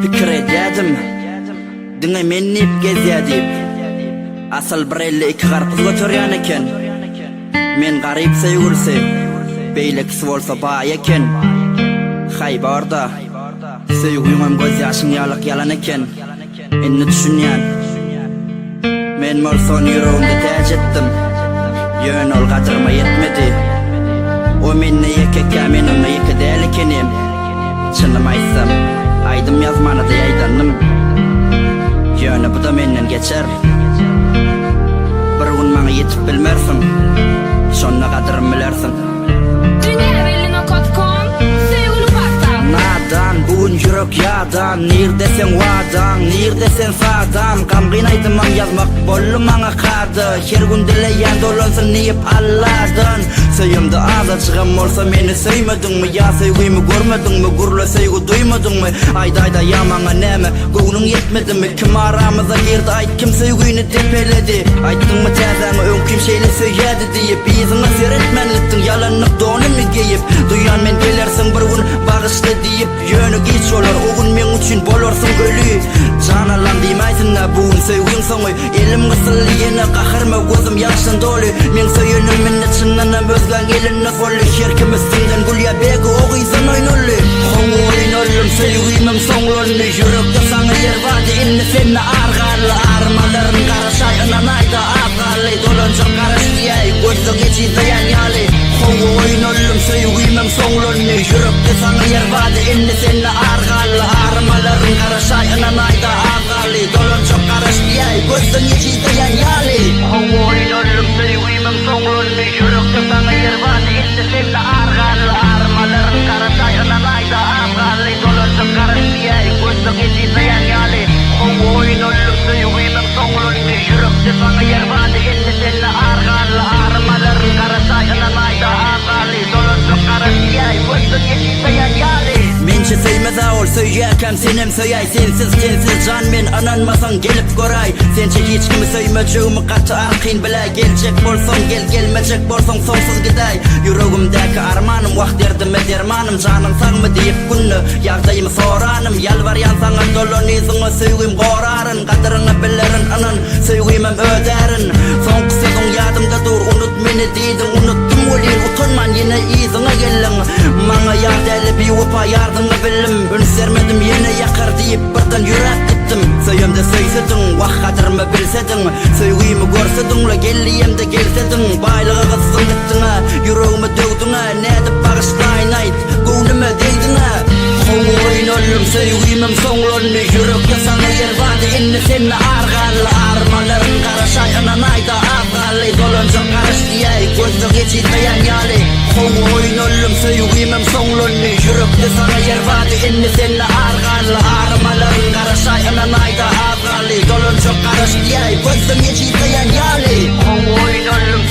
Pikir edýädim, diňe men nip gezýädim. Asal bir elle iki garpyz götürýän eken. Men garyp söýgülse, beýlekisi bolsa baý eken. Haýbarda, söýgüňem göz ýaşyň ýalyk yalan eken. Indi düşünýän. Men morson ýüregimde täç etdim. Ýön ol gadryma ýetmedi. O menne ýekeke, men onda ýeke däl ekenim. Çynymy aýtsam, aýdym ýazmanyda ýaýdandym. Ýöne bu da menden geçer. Bir gün maňa ýetip bilmersiň, şonna gadrym bilersiň. Nadan, bugün yürek yadan, nirdeseň wadan, nirdeseň sadam. Gam gynaydyman ýazmak bolly maňa kady. Her gün dileýän dolansyn niýip Allahdan. Söýümde azatçygam bolsa meni söýmediňmi, ýa söýgümi görmediňmi, gurla söýgü duýmadyňmy? Aýda ýamaňa näme, göwnüň ýetmedimi? Kim aramyza girdi, aýt kim söýgüni tepeledi? Aýtdyňmy täzäňe öň kim şeýle söýýädi diýip, biziňe seretmenlikdiň ýalanyk donymy geyip, duýan men gelersiň bir gün bagyşla diýip, ýöne geç olar, o gün men üçin bolarsyň ölü. Janalan diýmäýsin-nä bugün söýgüň soňy, elim gysylly ýene gahyrma gözüm ýaşdan doly. Men söýenim minne çyndan özgän gelinne folly, şerkimiz siňden gulýa begi ogyzan oýnally. Oýnalym söýgüňem soňlandy, ýürekde saňa ýer bardy, indi seni argarly armalaryň garaşaýynan aýda aqaly, dolanjak garaşdyýay, gözde geçýän ýaly. Oýnalym söýgüňem soňlandy, ýürekde saňa ýer bardy, indi seni argarly armalaryň garaşaýynan aýda aqaly, dolanjak garaşdyýay, gözde geçýän ýaly. Oýnalym söýgüňem soňlandy, ýürekde saňa ýer bardy, indi seni argarly armalaryň garaşaýynan aýda aqaly, dolanjak garaşdyýay, gözde geçýän ýaly. Oýnalym söýgüňem soňlandy, ýürekde saňa ýer bardy, indi seni argarly armalaryň garaşaýynan aýda aqaly, dolanjak garaşdyýay, gözde geçýän ýaly. Mençe söýmeze ol, söýýäkem senem söýäý, sensiz kensiz jan men ananmasaň gelip göräý. Sençe hiç kimi söýmejegimi gaty arqyn bilä, geljek bolsaň gel, gelmejek bolsaň soňsuz gidäý. Ýüregimdäki armanym wagt erdime dermanym, janyň saňmy diýip günni ýagdaýymy soranym. Ýalbarýan saňa dolanyzyňy söýgüm goraryn, gadryňy bilerin anan söýgümem öderin. Soňky sözüň ýadymda dur, unut meni diýdiň, unutdym bolýar, utanman ýene iziňe gelliň. Maňa ýardäli bir wapa ýardyňy bilim, ünsermedim ýene ýakar diýip birden ýürek gitdim. Söýümde söýsediň, wagt gadrymy bilsediň, söýgümi görsediňle gelýemde gelsediň, baýlygy gysdyň gitdiňe, ýüregimi döwdiňe, nädip bagyşlaýyn aýt, göwnüme deýdiňe. Oýnalym söýgümem soňlandy, ýürekde saňa ýer bardy, indi seni argarly armalaryň garaşaýynan aýda aqaly, dolanjak garaşdyýay, gözde geçýän ýaly. Oýnalym söýgümem soňlandy, ýürekde saňa ýer bardy, indi seni argarly armalaryň garaşaýynan aýda aqaly, dolanjak garaşdyýay, gözde geçýän ýaly. Oýnalym